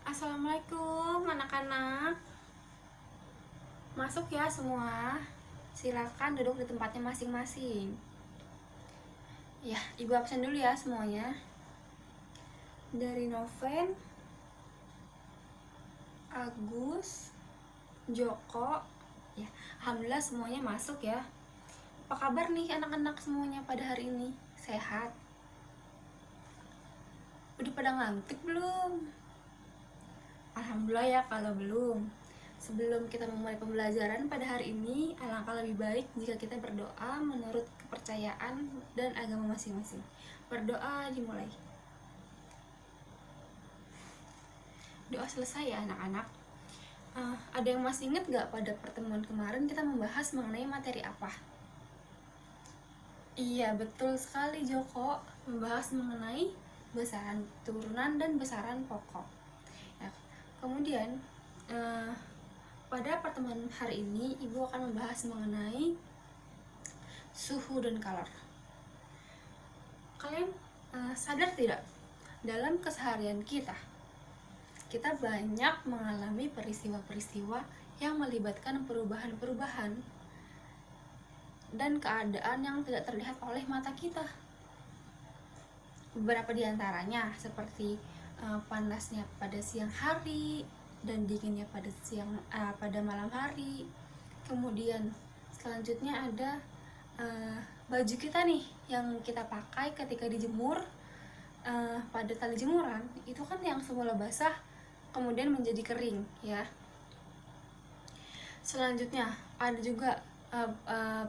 Assalamualaikum anak-anak. Masuk ya semua. Silakan duduk di tempatnya masing-masing. Ya, Ibu absen dulu ya semuanya. Dari Noven, Agus, Joko. Ya, alhamdulillah semuanya masuk ya. Apa kabar nih anak-anak semuanya pada hari ini? Sehat? Udah pada ngantuk belum? Alhamdulillah ya kalau belum. Sebelum kita memulai pembelajaran pada hari ini, alangkah lebih baik jika kita berdoa menurut kepercayaan dan agama masing-masing. Berdoa dimulai. Doa selesai ya anak-anak. Ada yang masih ingat gak pada pertemuan kemarin kita membahas mengenai materi apa? Iya, betul sekali Joko. Membahas mengenai besaran turunan dan besaran pokok. Ya, kemudian pada pertemuan hari ini Ibu akan membahas mengenai suhu dan kalor. Kalian sadar tidak, dalam keseharian kita banyak mengalami peristiwa-peristiwa yang melibatkan perubahan-perubahan dan keadaan yang tidak terlihat oleh mata kita. Beberapa di antaranya seperti panasnya pada siang hari dan dinginnya pada malam hari. Kemudian selanjutnya ada baju kita nih yang kita pakai ketika dijemur pada tali jemuran, itu kan yang semula basah kemudian menjadi kering ya. Selanjutnya ada juga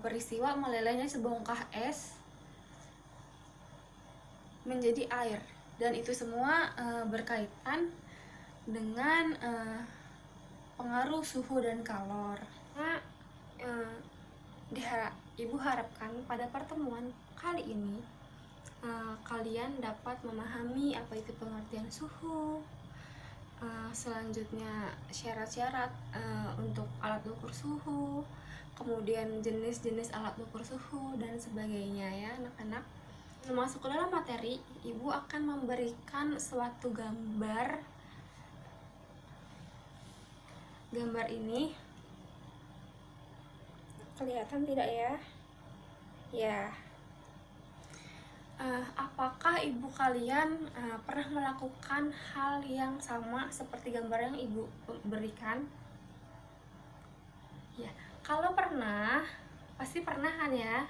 peristiwa melelehnya sebongkah es menjadi air, dan itu semua berkaitan dengan pengaruh suhu dan kalor. Nah, Ibu harapkan pada pertemuan kali ini kalian dapat memahami apa itu pengertian suhu, selanjutnya syarat-syarat untuk alat ukur suhu, kemudian jenis-jenis alat ukur suhu dan sebagainya ya anak-anak. Masuk ke dalam materi, Ibu akan memberikan suatu gambar. Gambar ini kelihatan tidak ya? Ya. Apakah ibu kalian pernah melakukan hal yang sama seperti gambar yang Ibu berikan? Ya, kalau pernah, pasti pernah kan ya?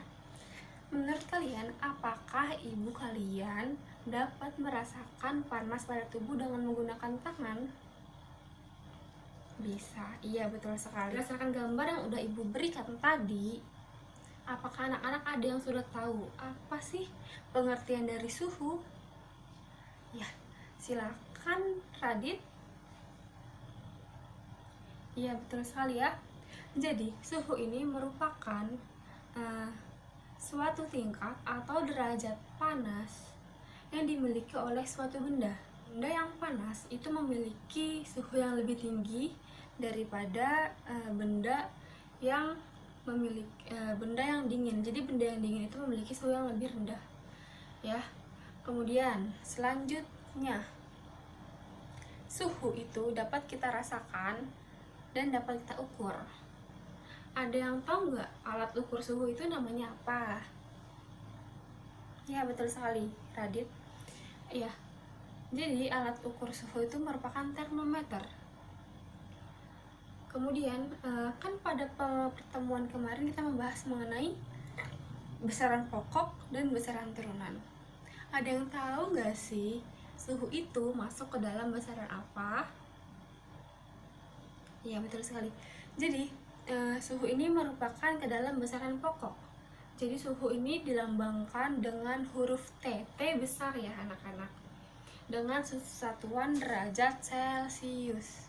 Menurut kalian, apakah ibu kalian dapat merasakan panas pada tubuh dengan menggunakan tangan? Bisa, iya betul sekali. Berdasarkan gambar yang udah Ibu berikan tadi, apakah anak-anak ada yang sudah tahu apa sih pengertian dari suhu? Ya, silakan Radit. Iya betul sekali ya. Jadi suhu ini merupakan suatu tingkat atau derajat panas yang dimiliki oleh suatu benda. Benda yang panas itu memiliki suhu yang lebih tinggi daripada benda yang dingin. Jadi benda yang dingin itu memiliki suhu yang lebih rendah ya. Kemudian selanjutnya, suhu itu dapat kita rasakan dan dapat kita ukur. Ada yang tahu nggak alat ukur suhu itu namanya apa? Ya betul sekali Radit. Ya, jadi alat ukur suhu itu merupakan termometer. Kemudian kan pada pertemuan kemarin kita membahas mengenai besaran pokok dan besaran turunan. Ada yang tahu nggak sih suhu itu masuk ke dalam besaran apa? Ya betul sekali. Jadi suhu ini merupakan ke dalam besaran pokok. Jadi suhu ini dilambangkan dengan huruf T. T besar ya anak-anak, dengan satuan derajat Celcius.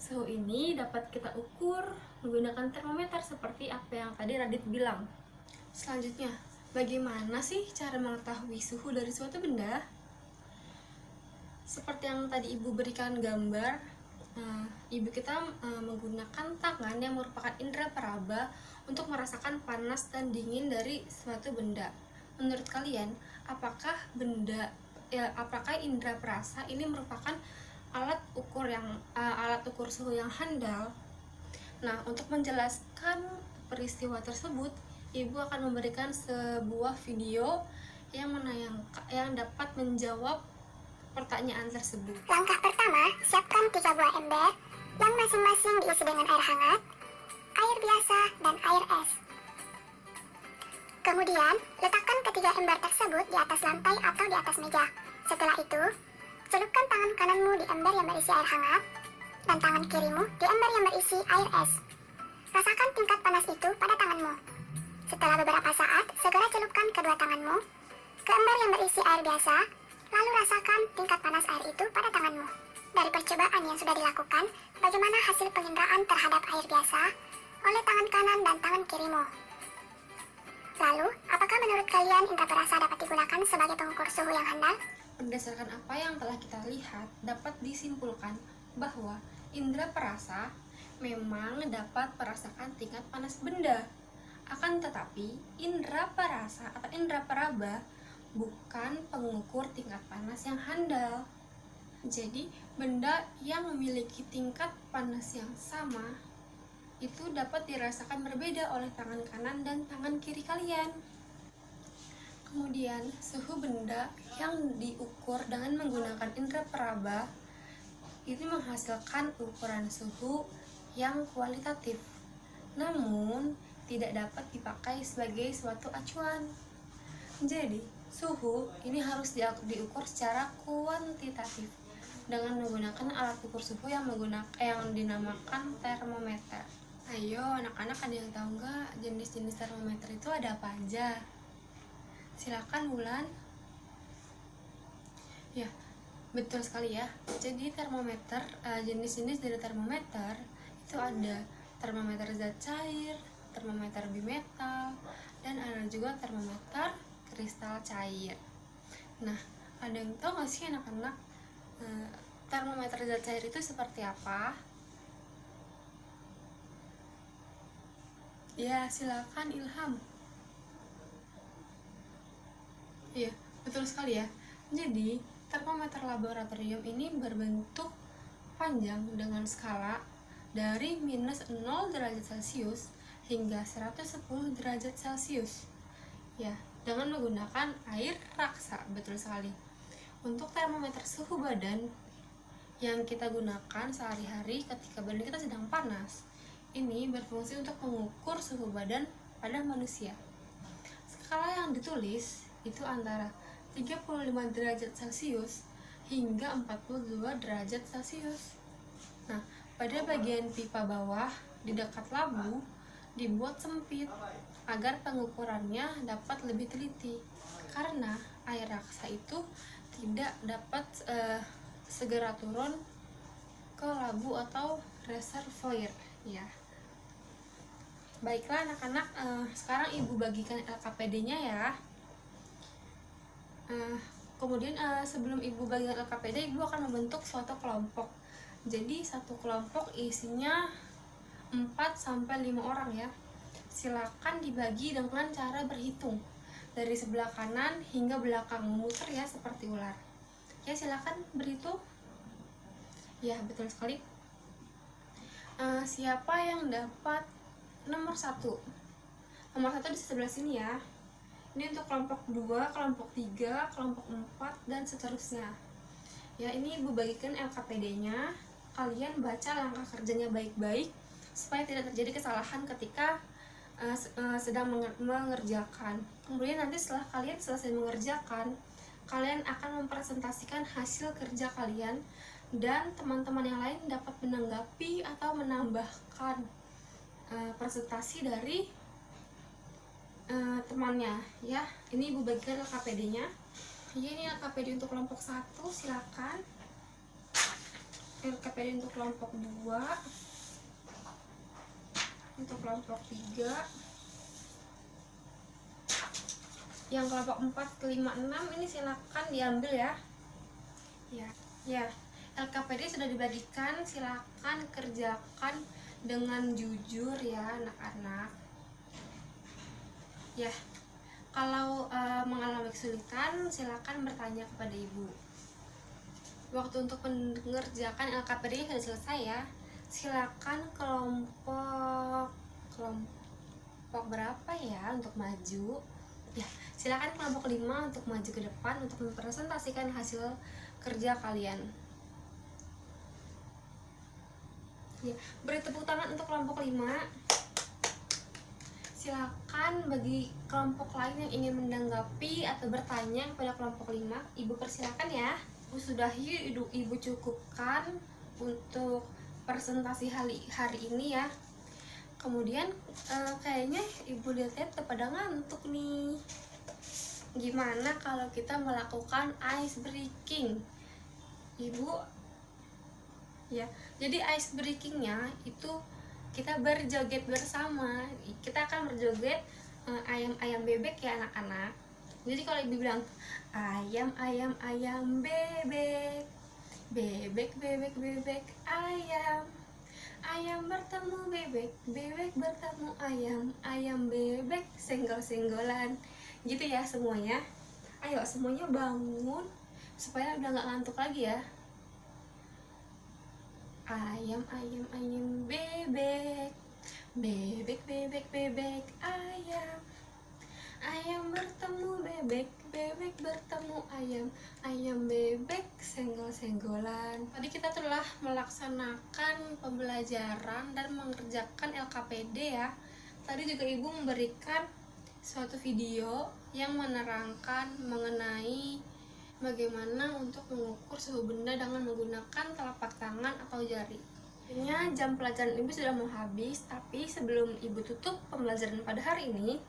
Suhu ini dapat kita ukur menggunakan termometer seperti apa yang tadi Radit bilang. Selanjutnya, bagaimana sih cara mengetahui suhu dari suatu benda? Seperti yang tadi Ibu berikan gambar, ibu kita menggunakan tangan yang merupakan indera peraba untuk merasakan panas dan dingin dari suatu benda. Menurut kalian, apakah indera perasa ini merupakan alat ukur suhu yang handal. Nah, untuk menjelaskan peristiwa tersebut, Ibu akan memberikan sebuah video yang dapat menjawab pertanyaan tersebut. Langkah pertama, siapkan 3 buah ember yang masing-masing diisi dengan air hangat, air biasa, dan air es. Kemudian, letakkan ketiga ember tersebut di atas lantai atau di atas meja. Setelah itu, celupkan tangan kananmu di ember yang berisi air hangat dan tangan kirimu di ember yang berisi air es. Rasakan tingkat panas itu pada tanganmu. Setelah beberapa saat, segera celupkan kedua tanganmu ke ember yang berisi air biasa, lalu rasakan tingkat panas air itu pada tanganmu. Dari percobaan yang sudah dilakukan, bagaimana hasil penginderaan terhadap air biasa oleh tangan kanan dan tangan kirimu? Lalu, apakah menurut kalian indera perasa dapat digunakan sebagai pengukur suhu yang handal? Berdasarkan apa yang telah kita lihat, dapat disimpulkan bahwa indera perasa memang dapat merasakan tingkat panas benda. Akan tetapi, indera perasa atau indera peraba bukan pengukur tingkat panas yang handal. Jadi, benda yang memiliki tingkat panas yang sama itu dapat dirasakan berbeda oleh tangan kanan dan tangan kiri kalian. Kemudian, suhu benda yang diukur dengan menggunakan indera peraba itu menghasilkan ukuran suhu yang kualitatif, namun tidak dapat dipakai sebagai suatu acuan. Jadi, suhu ini harus diukur secara kuantitatif dengan menggunakan alat ukur suhu yang dinamakan termometer. Ayo anak-anak, ada yang tahu nggak jenis-jenis termometer itu ada apa aja? Silakan Wulan. Ya, betul sekali ya. Jadi termometer, jenis-jenis dari termometer itu ada termometer zat cair, termometer bimetal, dan ada juga termometer kristal cair. Nah, ada yang tahu nggak sih anak-anak termometer zat cair itu seperti apa? Ya, silakan Ilham. Iya, betul sekali ya. Jadi, termometer laboratorium ini berbentuk panjang dengan skala dari minus 0 derajat Celcius hingga 110 derajat Celcius. Ya, dengan menggunakan air raksa, betul sekali. Untuk termometer suhu badan yang kita gunakan sehari-hari ketika badan kita sedang panas, ini berfungsi untuk mengukur suhu badan pada manusia. Skala yang ditulis itu antara 35 derajat Celcius hingga 42 derajat Celcius. Nah, pada bagian pipa bawah di dekat labu dibuat sempit agar pengukurannya dapat lebih teliti, karena air raksa itu tidak dapat segera turun ke labu atau reservoir ya. Baiklah anak-anak, sekarang Ibu bagikan LKPD-nya ya. Kemudian sebelum Ibu bagikan LKPD, Ibu akan membentuk suatu kelompok. Jadi satu kelompok isinya 4-5 orang ya. Silakan dibagi dengan cara berhitung dari sebelah kanan hingga belakang, muter ya seperti ular. Ya, silakan berhitung. Ya, betul sekali. Siapa yang dapat nomor 1? Nomor 1 di sebelah sini ya. Ini untuk kelompok 2, kelompok 3, kelompok 4, dan seterusnya. Ya, ini Ibu bagikan LKPD-nya. Kalian baca langkah kerjanya baik-baik supaya tidak terjadi kesalahan ketika sedang mengerjakan. Kemudian nanti setelah kalian selesai mengerjakan, kalian akan mempresentasikan hasil kerja kalian dan teman-teman yang lain dapat menanggapi atau menambahkan presentasi dari temannya ya. Ini Ibu bagikan LKPD-nya. Ya, ini LKPD untuk kelompok 1, silakan. LKPD untuk kelompok 2, untuk kelompok 3, yang kelompok 4 ke 5, 6 ini silakan diambil ya. Ya, LKPD sudah dibagikan, silakan kerjakan dengan jujur ya anak-anak. Ya, kalau mengalami kesulitan silakan bertanya kepada Ibu. waktu untuk mengerjakan LKPD sudah selesai ya. Silakan kelompok berapa ya untuk maju? Ya, silakan kelompok 5 untuk maju ke depan untuk mempresentasikan hasil kerja kalian. Ya, beri tepuk tangan untuk kelompok 5. Silakan bagi kelompok lain yang ingin menanggapi atau bertanya kepada kelompok 5, Ibu persilakan ya. Sudahi Ibu cukupkan untuk presentasi hari ini ya. Kemudian kayaknya Ibu lihat-lihat pada ngantuk nih. Gimana kalau kita melakukan ice breaking? Ibu ya, jadi ice breakingnya itu kita berjoget bersama. Kita akan berjoget ayam-ayam bebek ya anak-anak. Jadi kalau Ibu bilang ayam ayam ayam bebek, bebek bebek bebek ayam, ayam bertemu bebek, bebek bertemu ayam, ayam bebek senggol-senggolan. Gitu ya semuanya. Ayo semuanya bangun supaya udah nggak ngantuk lagi ya. Ayam ayam ayam bebek, bebek bebek bebek ayam, ayam bertemu bebek, bebek bertemu ayam, ayam bebek senggol-senggolan. Tadi kita telah melaksanakan pembelajaran dan mengerjakan LKPD ya. Tadi juga Ibu memberikan suatu video yang menerangkan mengenai bagaimana untuk mengukur suhu benda dengan menggunakan telapak tangan atau jari. Akhirnya jam pelajaran Ibu sudah mau habis, tapi sebelum Ibu tutup pembelajaran pada hari ini,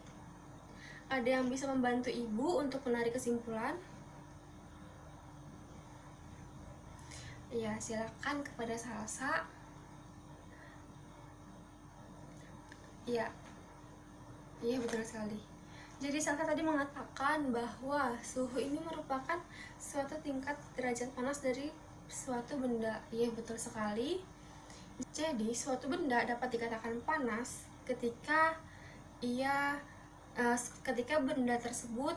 ada yang bisa membantu Ibu untuk menarik kesimpulan? Ya, silakan kepada Salsa. Iya, iya betul sekali. Jadi Salsa tadi mengatakan bahwa suhu ini merupakan suatu tingkat derajat panas dari suatu benda. Iya betul sekali. Jadi suatu benda dapat dikatakan panas ketika ketika benda tersebut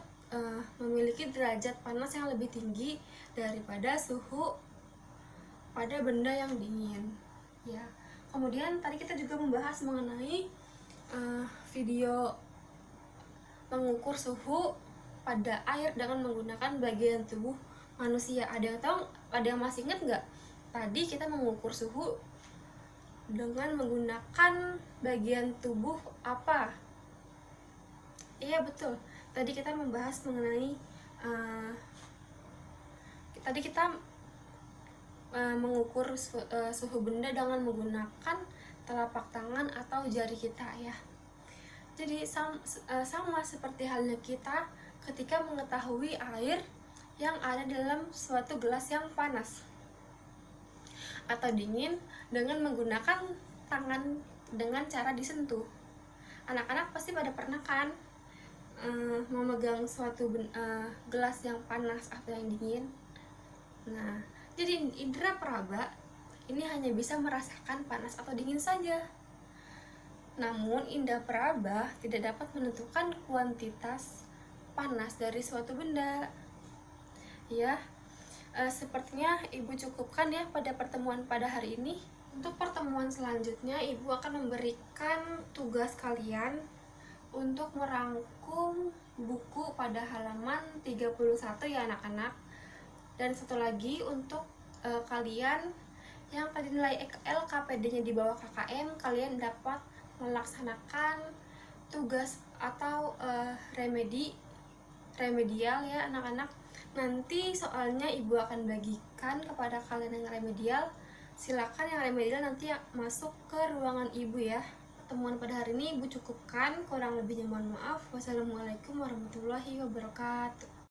memiliki derajat panas yang lebih tinggi daripada suhu pada benda yang dingin. Ya. Kemudian tadi kita juga membahas mengenai video mengukur suhu pada air dengan menggunakan bagian tubuh manusia. Ada yang tahu? Ada yang masih ingat nggak? Tadi kita mengukur suhu dengan menggunakan bagian tubuh apa? Iya betul. Tadi kita membahas mengenai mengukur suhu benda dengan menggunakan telapak tangan atau jari kita ya. Jadi sama seperti halnya kita ketika mengetahui air yang ada dalam suatu gelas yang panas atau dingin dengan menggunakan tangan dengan cara disentuh. Anak-anak pasti pada pernah kan memegang suatu gelas yang panas atau yang dingin. Nah, jadi indera peraba ini hanya bisa merasakan panas atau dingin saja. Namun indera peraba tidak dapat menentukan kuantitas panas dari suatu benda. Ya, sepertinya Ibu cukupkan ya pada pertemuan pada hari ini. Untuk pertemuan selanjutnya Ibu akan memberikan tugas kalian untuk merangkum buku pada halaman 31 ya anak-anak. Dan satu lagi untuk kalian yang tadi nilai LKPD-nya di bawah KKM, kalian dapat melaksanakan tugas atau remedial ya anak-anak. Nanti soalnya Ibu akan bagikan kepada kalian yang remedial. Silakan yang remedial nanti masuk ke ruangan Ibu ya. Pertemuan pada hari ini Ibu cukupkan, kurang lebihnya mohon maaf. Wassalamualaikum warahmatullahi wabarakatuh.